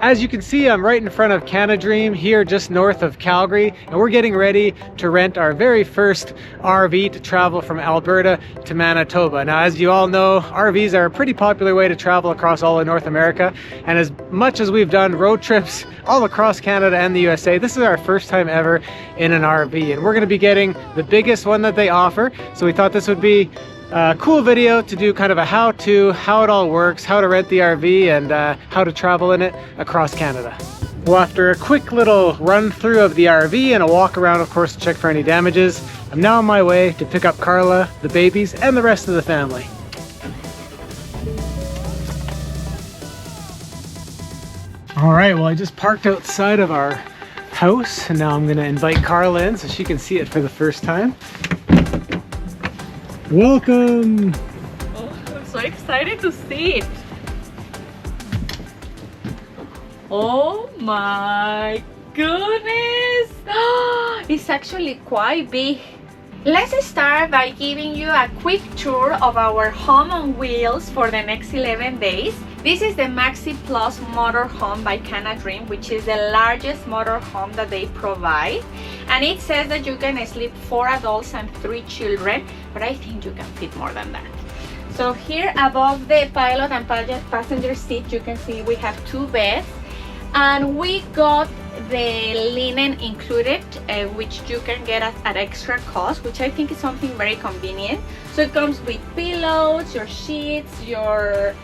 As you can see, I'm right in front of CanaDream here just north of Calgary, and we're getting ready to rent our very first RV to travel from Alberta to Manitoba. Now, as you all know, RVs are a pretty popular way to travel across all of North America, and as much as we've done road trips all across Canada and the USA, this is our first time ever in an RV, and we're going to be getting the biggest one that they offer. So we thought this would be a cool video to do kind of a how-to, how it all works, how to rent the RV, and how to travel in it across Canada. Well, after a quick little run through of the RV and a walk around, of course, to check for any damages, I'm now on my way to pick up Karla, the babies, and the rest of the family. All right, well, I just parked outside of our house, and now I'm gonna invite Karla in so she can see it for the first time. Welcome! Oh, I'm so excited to see it. Oh my goodness! It's actually quite big. Let's start by giving you a quick tour of our home on wheels for the next 11 days. This is the Maxi-Plus motorhome by CanaDream, which is the largest motorhome that they provide. And it says that you can sleep 4 adults and 3 children, but I think you can fit more than that. So here above the pilot and passenger seat, you can see we have 2 beds. And we got the linen included, which you can get at extra cost, which I think is something very convenient. So it comes with pillows, your sheets, your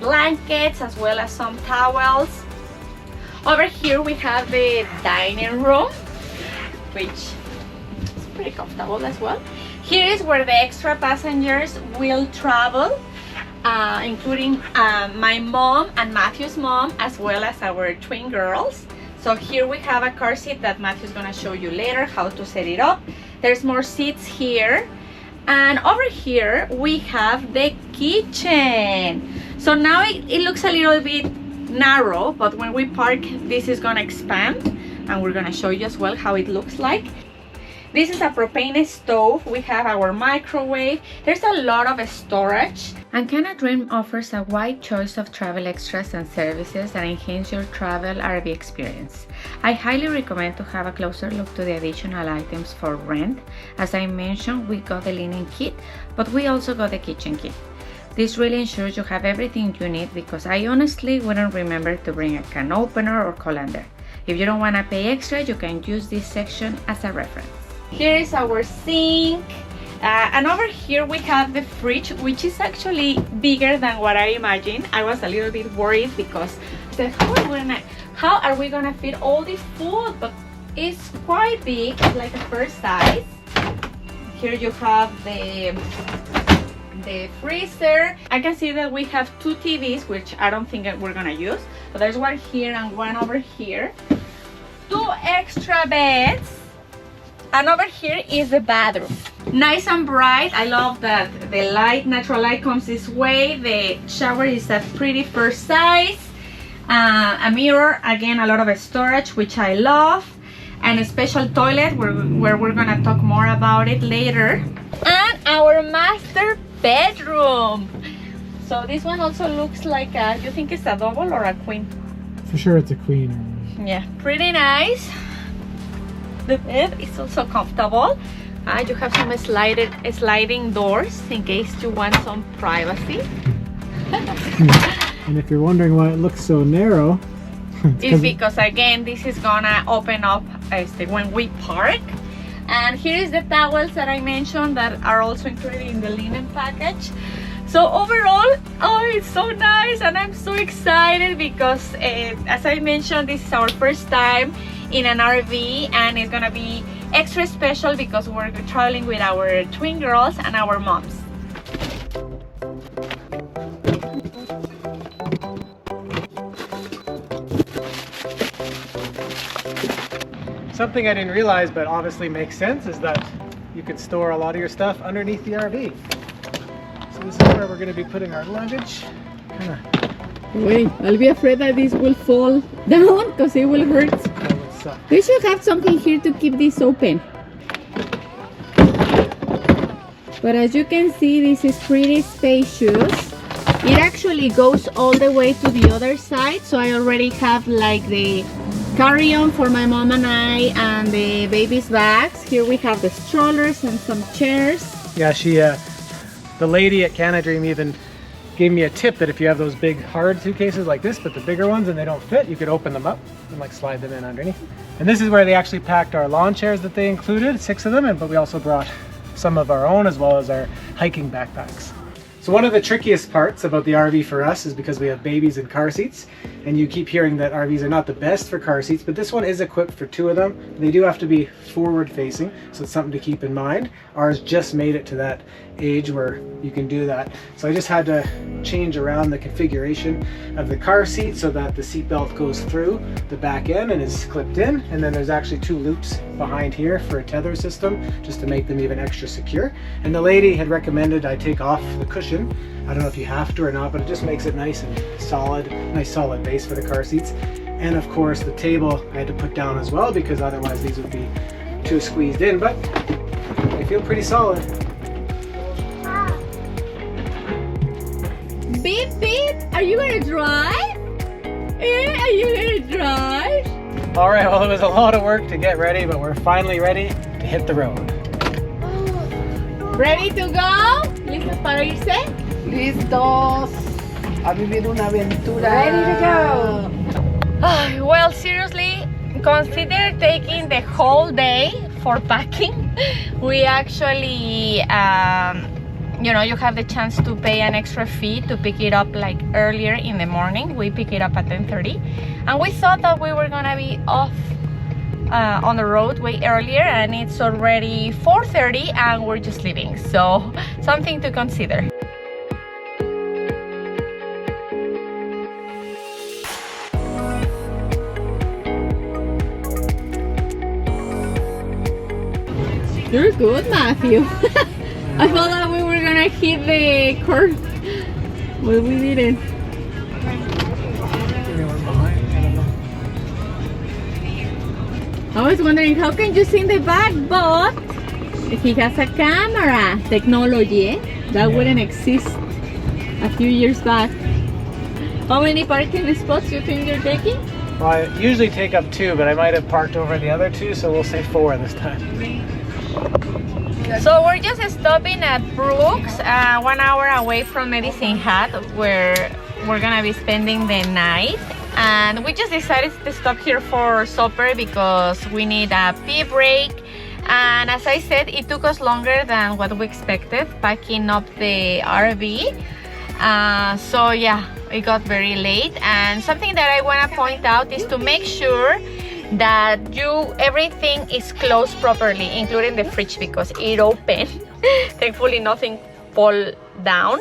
blankets, as well as some towels. Over here we have the dining room, which is pretty comfortable as well. Here is where the extra passengers will travel, including my mom and Matthew's mom, as well as our twin girls. So here we have a car seat that Matthew's gonna show you later how to set it up. There's more seats here. And over here we have the kitchen. So now it looks a little bit narrow, but when we park, this is gonna expand, and we're gonna show you as well how it looks like. This is a propane stove. We have our microwave. There's a lot of storage. And CanaDream offers a wide choice of travel extras and services that enhance your travel RV experience. I highly recommend to have a closer look to the additional items for rent. As I mentioned, we got the linen kit, but we also got the kitchen kit. This really ensures you have everything you need, because I honestly wouldn't remember to bring a can opener or colander. If you don't want to pay extra, you can use this section as a reference. Here is our sink, and over here we have the fridge, which is actually bigger than what I imagined. I was a little bit worried because I said, how are we gonna fit all this food? But it's quite big, it's like a first size. Here you have the freezer. I can see that we have 2 TVs, which I don't think we're gonna use. So there's one here and one over here. 2 extra beds. And over here is the bathroom. Nice and bright. I love that the light, natural light comes this way. The shower is a pretty first size. A mirror, again, a lot of storage, which I love. And a special toilet where we're gonna talk more about it later. And our master bedroom. So this one also looks like you think it's a double or a queen? For sure it's a queen. Yeah, pretty nice. The bed is also comfortable. You have some sliding doors in case you want some privacy. And if you're wondering why it looks so narrow, it's because again this is gonna open up when we park. And here is the towels that I mentioned that are also included in the linen package. So overall, oh, it's so nice, and I'm so excited because as I mentioned, this is our first time in an RV, and it's gonna be extra special because we're traveling with our twin girls and our moms. something I didn't realize but obviously makes sense is that you can store a lot of your stuff underneath the RV. So this is where we're going to be putting our luggage. Wait, I'll be afraid that this will fall down because it will hurt. That would suck. We should have something here to keep this open. But as you can see, this is pretty spacious. It actually goes all the way to the other side, so I already have like the carry-on for my mom and I and the baby's bags. Here we have the strollers and some chairs. Yeah, the lady at CanaDream even gave me a tip that if you have those big hard suitcases like this, but the bigger ones and they don't fit, you could open them up and like slide them in underneath. And this is where they actually packed our lawn chairs that they included, 6 of them, but we also brought some of our own as well as our hiking backpacks. So one of the trickiest parts about the RV for us is because we have babies in car seats, and you keep hearing that RVs are not the best for car seats, but this one is equipped for 2 of them. They do have to be forward facing, so it's something to keep in mind. Ours just made it to that age where you can do that. So I just had to change around the configuration of the car seat so that the seat belt goes through the back end and is clipped in, and then there's actually 2 loops behind here for a tether system just to make them even extra secure. And the lady had recommended I take off the cushion. I don't know if you have to or not, but it just makes it nice and solid, nice solid base for the car seats. And of course the table I had to put down as well because otherwise these would be too squeezed in, but they feel pretty solid. Beep beep, are you gonna drive? Are you gonna drive? All right, well, it was a lot of work to get ready, but we're finally ready to hit the road. Ready to go? ¿Listos para irse? Listos a vivir una aventura. Ready to go. Well, seriously, consider taking the whole day for packing. We actually, you know, you have the chance to pay an extra fee to pick it up like earlier in the morning. We pick it up at 10:30, and we thought that we were gonna be off on the road way earlier, and it's already 4:30 and we're just leaving, so something to consider. You're good, Matthew. I thought that we were gonna hit the curve, but we didn't. I was wondering how can you see in the back, but he has a camera technology that wouldn't exist a few years back. How many parking spots do you think you're taking? Well, I usually take up 2, but I might have parked over the other 2, so we'll say 4 this time. So we're just stopping at Brooks, 1 hour away from Medicine Hat, where we're gonna be spending the night. And we just decided to stop here for supper because we need a pee break. And as I said, it took us longer than what we expected packing up the RV. So yeah, it got very late. And something that I want to point out is to make sure that everything is closed properly, including the fridge, because it opened. Thankfully nothing fall down.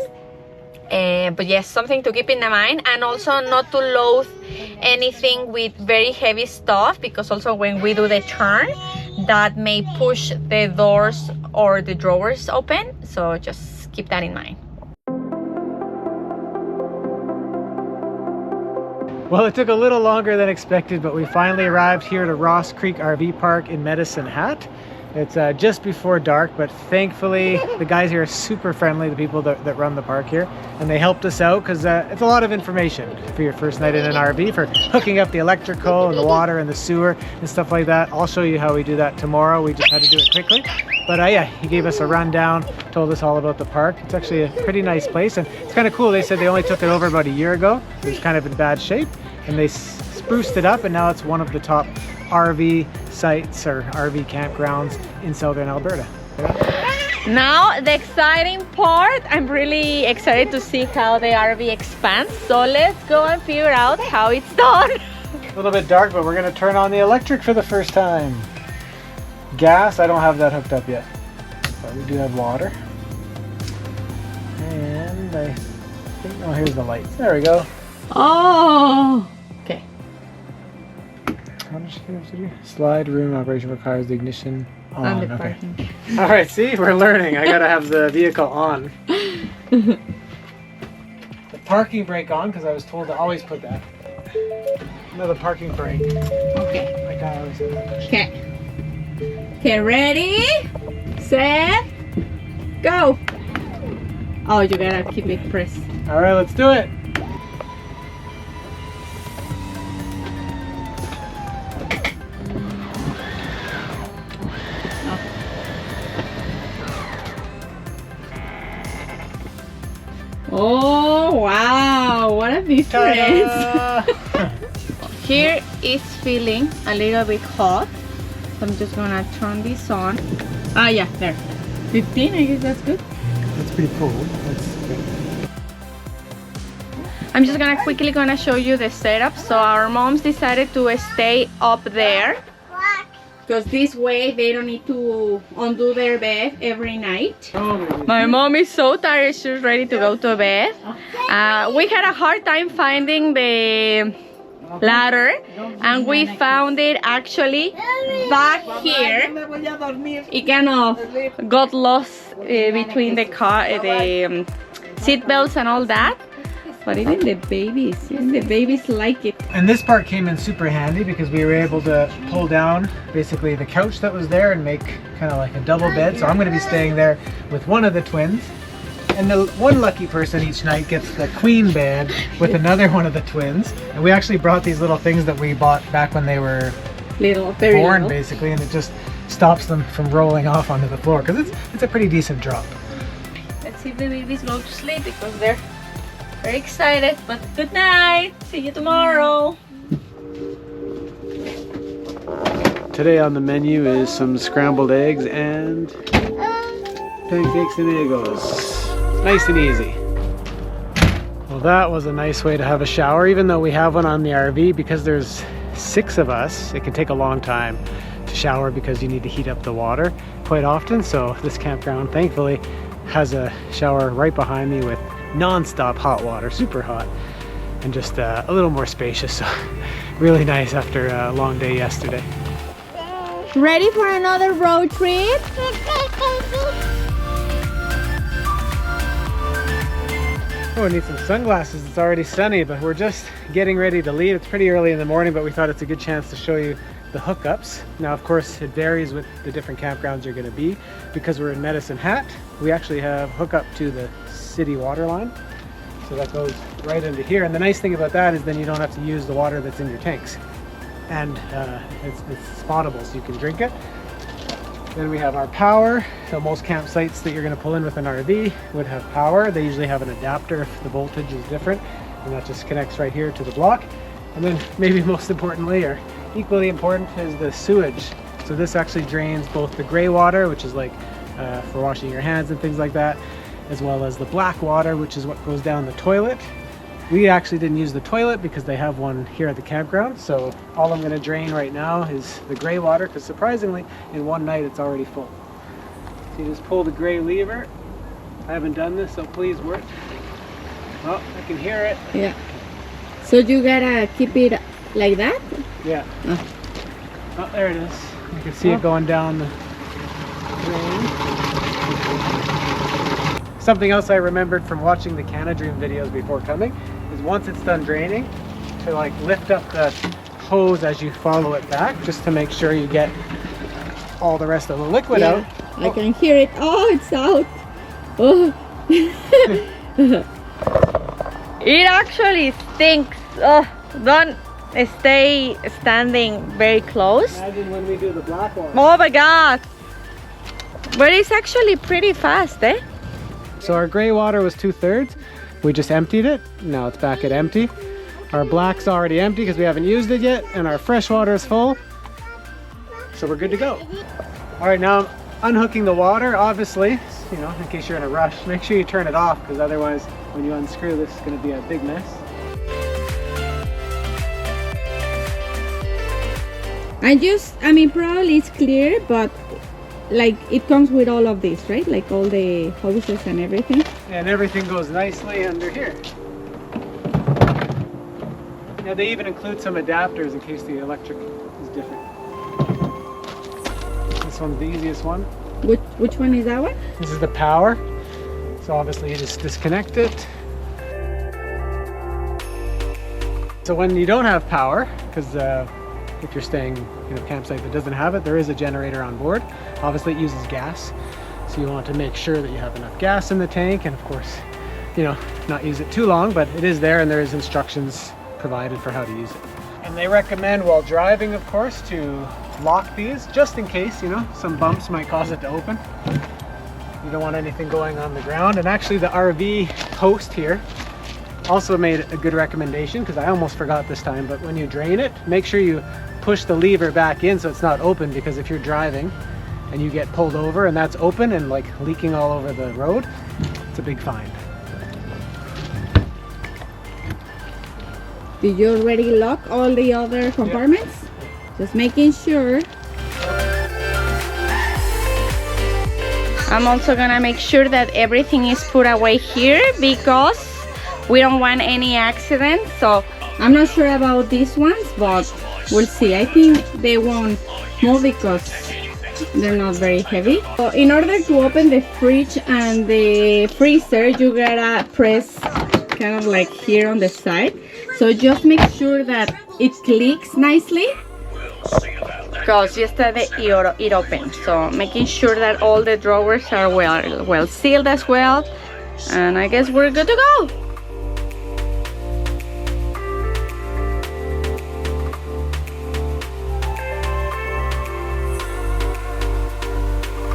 But yes, something to keep in mind, and also not to load anything with very heavy stuff, because also when we do the turn, that may push the doors or the drawers open, so just keep that in mind. Well, it took a little longer than expected, but we finally arrived here at Ross Creek RV Park in Medicine Hat. It's just before dark, but thankfully the guys here are super friendly, the people that run the park here, and they helped us out because it's a lot of information for your first night in an RV, for hooking up the electrical and the water and the sewer and stuff like that. I'll show you how we do that tomorrow. We just had to do it quickly. But yeah, he gave us a rundown, told us all about the park. It's actually a pretty nice place, and it's kind of cool. They said they only took it over about a year ago. It was kind of in bad shape, and they spruced it up, and now it's one of the top RV sites or RV campgrounds in southern Alberta. Now the exciting part, I'm really excited to see how the RV expands, so let's go and figure out how it's done. A little bit dark, but we're going to turn on the electric for the first time. Gas, I don't have that hooked up yet, but we do have water. And I think, oh, here's the lights. There we go. Oh, okay. How does she have to do? Slide room operation requires the ignition on. And the Okay. parking. All right, see, we're learning. I gotta have the vehicle on. The parking brake on, because I was told to always put that. No, the parking brake. Okay. Like I always said. Okay. Okay, ready, set, go. Oh, you gotta keep it pressed. All right, let's do it. Oh wow, what a difference. Ta-da! Here is feeling a little bit hot. So I'm just gonna turn this on. Ah yeah, there. 15, I guess that's good. That's pretty cool. That's good. I'm just quickly gonna show you the setup. So our moms decided to stay up there. Because this way they don't need to undo their bed every night. My mom is so tired, she's ready to go to bed. We had a hard time finding the ladder, and we found it actually back here. It kind of got lost between the car, the seat belts and all that. But even the babies like it. And this part came in super handy because we were able to pull down basically the couch that was there and make kind of like a double bed. So I'm going to be staying there with one of the twins. And the one lucky person each night gets the queen bed with another one of the twins. And we actually brought these little things that we bought back when they were Very born, little. basically, and it just stops them from rolling off onto the floor because it's a pretty decent drop. Let's see if the babies go to sleep because they're very excited. But good night. See you tomorrow. Today on the menu is some scrambled eggs and pancakes and egos. Nice and easy. Well, that was a nice way to have a shower, even though we have one on the RV. Because there's 6 of us, it can take a long time to shower because you need to heat up the water quite often. So this campground thankfully has a shower right behind me with non-stop hot water, super hot, and just a little more spacious. So really nice after a long day yesterday. Ready for another road trip? Oh, I need some sunglasses. It's already sunny, but we're just getting ready to leave. It's pretty early in the morning, but we thought it's a good chance to show you the hookups. Now, of course, it varies with the different campgrounds you're going to be. Because we're in Medicine Hat, we actually have hookup to the city water line. So that goes right into here. And the nice thing about that is then you don't have to use the water that's in your tanks. And it's spottable, so you can drink it. Then we have our power. So most campsites that you're going to pull in with an RV would have power. They usually have an adapter if the voltage is different, and that just connects right here to the block. And then maybe most importantly, or equally important, is the sewage. So this actually drains both the gray water, which is like for washing your hands and things like that, as well as the black water, which is what goes down the toilet. We actually didn't use the toilet because they have one here at the campground. So all I'm going to drain right now is the gray water, because surprisingly in one night it's already full. So you just pull the gray lever. I haven't done this, so please work. Oh, I can hear it. Yeah. So you gotta keep it like that? Yeah. Oh. Oh, there it is. You can see it going down the drain. Something else I remembered from watching the CanaDream videos before coming is once it's done draining, to like lift up the hose as you follow it back, just to make sure you get all the rest of the liquid out. I can hear it. Oh, it's out. Oh. It actually stinks. Oh, don't stay standing very close. Imagine when we do the black one. Oh my god. But it's actually pretty fast, eh? So our gray water was 2/3. We just emptied it. Now it's back at empty. Our black's already empty because we haven't used it yet, and our fresh water is full. So we're good to go. All right, now I'm unhooking the water. Obviously, you know, in case you're in a rush, make sure you turn it off, because otherwise when you unscrew this, it's going to be a big mess. I mean, probably it's clear, but like it comes with all of this, right? Like all the hoses and everything. And everything goes nicely under here. Now they even include some adapters in case the electric is different. This one's the easiest one. Which one is that one? This is the power. So obviously you just disconnect it. So when you don't have power, because if you're staying in a campsite that doesn't have it, there is a generator on board. Obviously it uses gas, so you want to make sure that you have enough gas in the tank, and of course you know, not use it too long, but it is there and there is instructions provided for how to use it. And they recommend while driving, of course, to lock these just in case, you know, some bumps might cause it to open. You don't want anything going on the ground. And actually the RV host here also made a good recommendation, because I almost forgot this time, but when you drain it, make sure you push the lever back in so it's not open, because if you're driving and you get pulled over and that's open and like leaking all over the road, it's a big fine. Did you already lock all the other compartments? Yeah. Just making sure. I'm also gonna make sure that everything is put away here because we don't want any accidents. So I'm not sure about these ones, but we'll see. I think they won't move because they're not very heavy. So in order to open the fridge and the freezer, you gotta press kind of like here on the side. So just make sure that it clicks nicely, because yesterday it opened. So making sure that all the drawers are well sealed as well. And I guess we're good to go.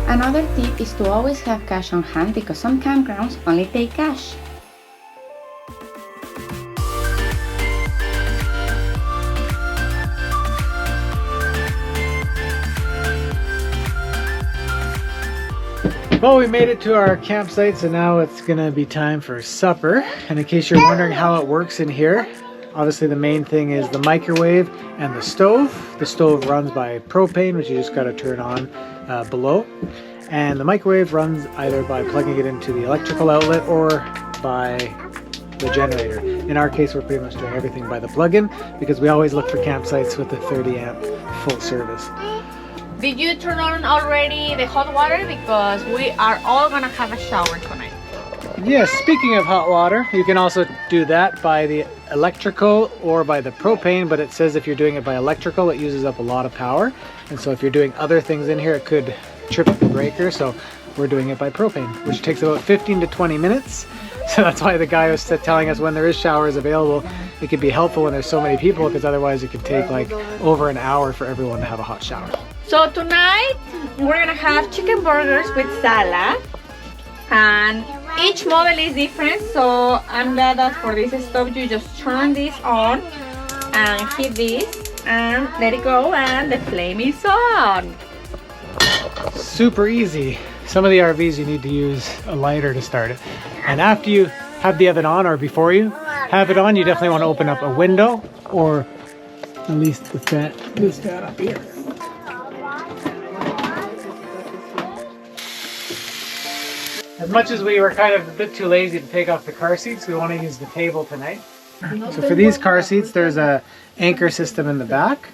Another tip is to always have cash on hand, because some campgrounds only take cash. Well, we made it to our campsite, so now it's gonna be time for supper. And in case you're wondering how it works in here, obviously the main thing is the microwave and the stove. The stove runs by propane, which you just gotta turn on below. And the microwave runs either by plugging it into the electrical outlet or by the generator. In our case, we're pretty much doing everything by the plug-in, because we always look for campsites with a 30 amp full service. Did you turn on already the hot water? Because we are all gonna have a shower tonight. Yes, speaking of hot water, you can also do that by the electrical or by the propane, but it says if you're doing it by electrical, it uses up a lot of power. And so if you're doing other things in here, it could trip the breaker. So we're doing it by propane, which takes about 15 to 20 minutes. So that's why the guy was telling us when there is showers available, it could be helpful when there's so many people, because otherwise it could take like over an hour for everyone to have a hot shower. So tonight we're gonna have chicken burgers with salad, and each model is different. So I'm glad that for this stove you just turn this on and hit this and let it go, and the flame is on. Super easy. Some of the RVs you need to use a lighter to start it. And after you have the oven on, or before you have it on, you definitely want to open up a window, or at least the fan, this fan up here. As much as we were kind of a bit too lazy to take off the car seats, we want to use the table tonight. So for these car seats, there's a anchor system in the back.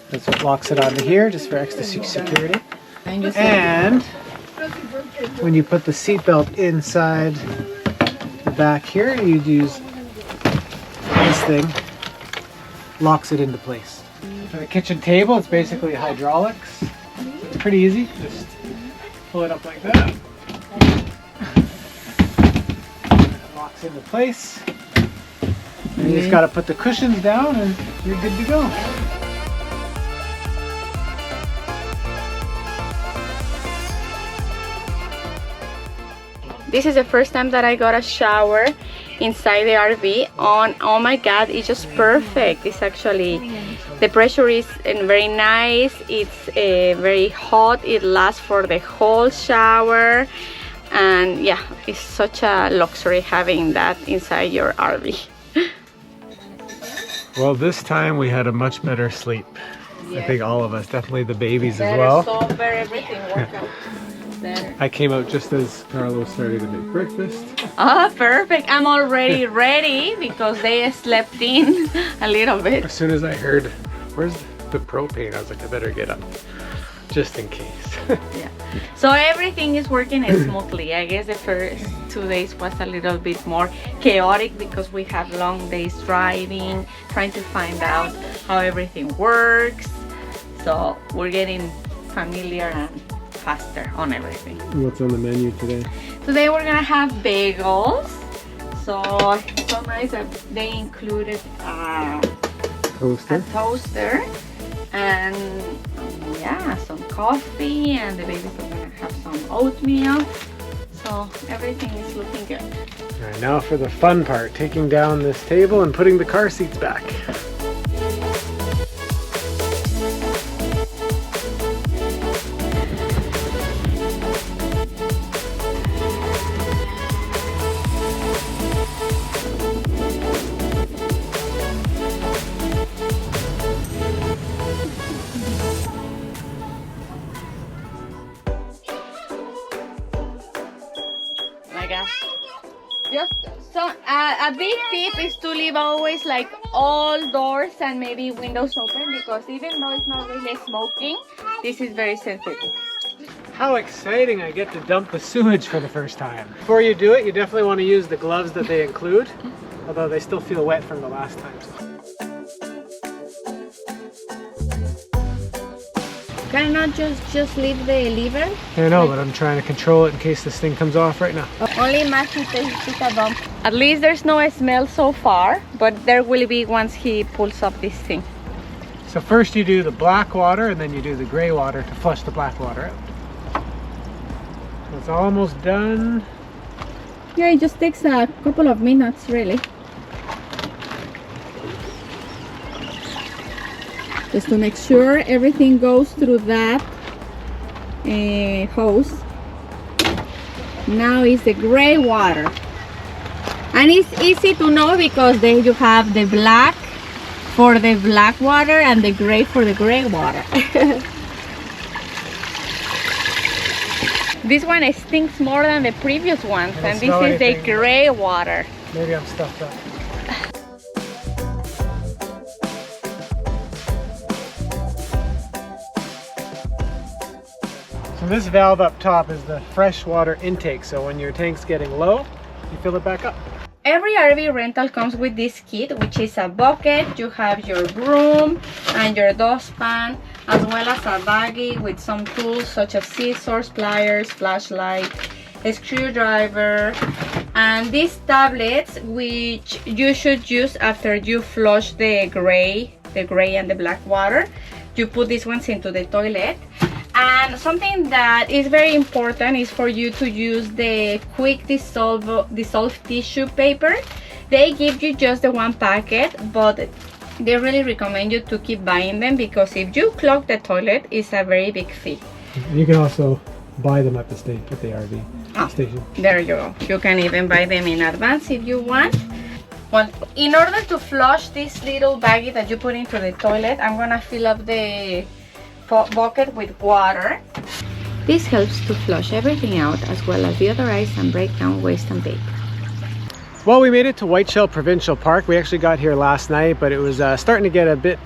That's what locks it onto here, just for extra security. And when you put the seat belt inside the back here, you use this thing, locks it into place. For the kitchen table, it's basically hydraulics. It's pretty easy. Just pull it up like that. It locks into place. And you just got to put the cushions down and you're good to go. This is the first time that I got a shower inside the RV. Oh my god, it's just perfect. It's actually, the pressure is very nice. It's very hot. It lasts for the whole shower. And yeah, it's such a luxury having that inside your RV. Well, this time we had a much better sleep. Yes. I think all of us, definitely the babies as well. Sober, everything worked out better. I came out just as Karla was starting to make breakfast. Ah, perfect. I'm already ready because they slept in a little bit. As soon as I heard, where's the propane, I was like, I better get up just in case. Yeah. So everything is working smoothly. I guess the first 2 days was a little bit more chaotic because we have long days driving, trying to find out how everything works. So we're getting familiar and faster on everything. What's on the menu today? Today we're gonna have bagels. So it's so nice that they included a toaster and yeah, some coffee, and the babies are gonna have some oatmeal. So everything is looking good. All right, now for the fun part, taking down this table and putting the car seats back. Just so a big tip is to leave always like all doors and maybe windows open, because even though it's not really smoking, this is very sensitive. How exciting, I get to dump the sewage for the first time. Before you do it, you definitely want to use the gloves that they include, although they still feel wet from the last time. Can I not just leave the lever? I know, but I'm trying to control it in case this thing comes off right now. Only Maxi takes a bump. At least there's no smell so far, but there will be once he pulls up this thing. So first you do the black water and then you do the gray water to flush the black water out. So it's almost done. Yeah, it just takes a couple of minutes really. Just to make sure everything goes through that hose. Now is the gray water, and it's easy to know because then you have the black for the black water and the gray for the gray water. This one stinks more than the previous ones, and this is the gray water. Maybe I'm stuffed up. So this valve up top is the fresh water intake, so when your tank's getting low, you fill it back up. Every RV rental comes with this kit, which is a bucket. You have your broom and your dustpan, as well as a baggie with some tools such as scissors, pliers, flashlight, a screwdriver, and these tablets, which you should use after you flush the gray and the black water. You put these ones into the toilet. And something that is very important is for you to use the quick dissolve tissue paper. They give you just the one packet, but they really recommend you to keep buying them, because if you clog the toilet, it's a very big fee. You can also buy them at the RV station. There you go. You can even buy them in advance if you want. Well, in order to flush this little baggie that you put into the toilet, I'm gonna fill up the bucket with water. This helps to flush everything out, as well as deodorize and break down waste and paper. Well, we made it to Whiteshell Provincial Park. We actually got here last night, but it was starting to get a bit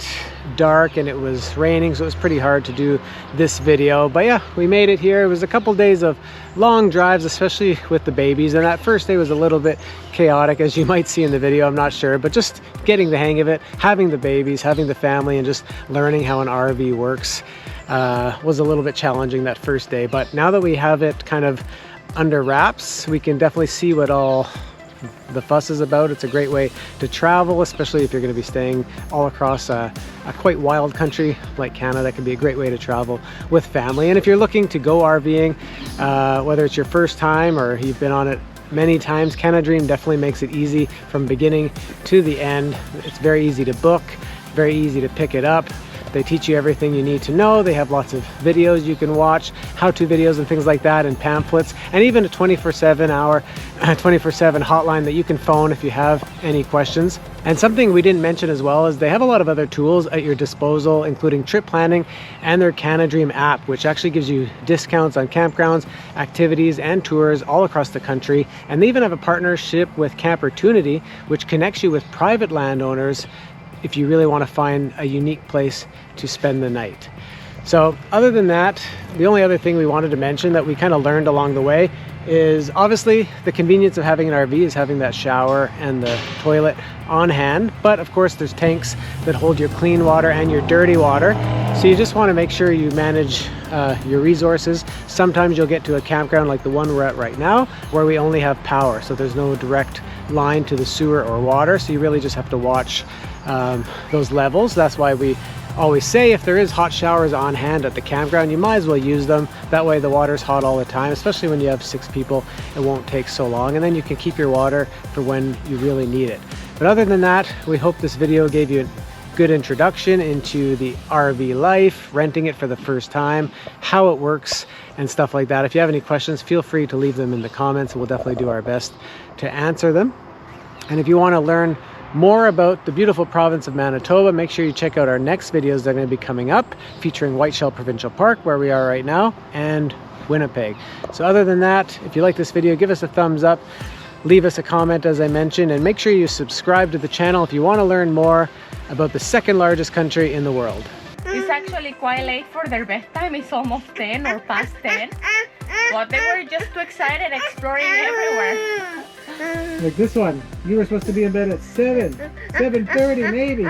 dark and it was raining, so it was pretty hard to do this video. But yeah, we made it here. It was a couple days of long drives, especially with the babies, and that first day was a little bit chaotic, as you might see in the video, I'm not sure, but just getting the hang of it, having the babies, having the family, and just learning how an RV works was a little bit challenging that first day. But now that we have it kind of under wraps, we can definitely see what all the fuss is about. It's a great way to travel, especially if you're going to be staying all across a quite wild country like Canada. It can be a great way to travel with family. And if you're looking to go RVing, whether it's your first time or you've been on it many times, CanaDream definitely makes it easy from beginning to the end. It's very easy to book, very easy to pick it up. They teach you everything you need to know. They have lots of videos you can watch, how-to videos and things like that, and pamphlets, and even a 24/7 hotline that you can phone if you have any questions. And something we didn't mention as well is they have a lot of other tools at your disposal, including trip planning and their CanaDream app, which actually gives you discounts on campgrounds, activities, and tours all across the country. And they even have a partnership with Campertunity, which connects you with private landowners if you really want to find a unique place to spend the night. So other than that, the only other thing we wanted to mention that we kind of learned along the way is obviously the convenience of having an RV is having that shower and the toilet on hand, but of course there's tanks that hold your clean water and your dirty water. So you just want to make sure you manage your resources. Sometimes you'll get to a campground like the one we're at right now, where we only have power, so there's no direct line to the sewer or water, so you really just have to watch those levels. That's why we always say if there is hot showers on hand at the campground, you might as well use them. That way the water's hot all the time, especially when you have 6 people. It won't take so long, and then you can keep your water for when you really need it. But other than that, we hope this video gave you a good introduction into the RV life, renting it for the first time, how it works and stuff like that. If you have any questions, feel free to leave them in the comments, and we'll definitely do our best to answer them. And if you want to learn more about the beautiful province of Manitoba, make sure you check out our next videos that are going to be coming up, featuring Whiteshell Provincial Park, where we are right now, and Winnipeg. So other than that, if you like this video, give us a thumbs up, leave us a comment as I mentioned, and make sure you subscribe to the channel if you want to learn more about the second largest country in the world. It's actually quite late for their bedtime. It's almost 10 or past 10. But they were just too excited exploring everywhere. Like this one, you were supposed to be in bed at 7:30 maybe.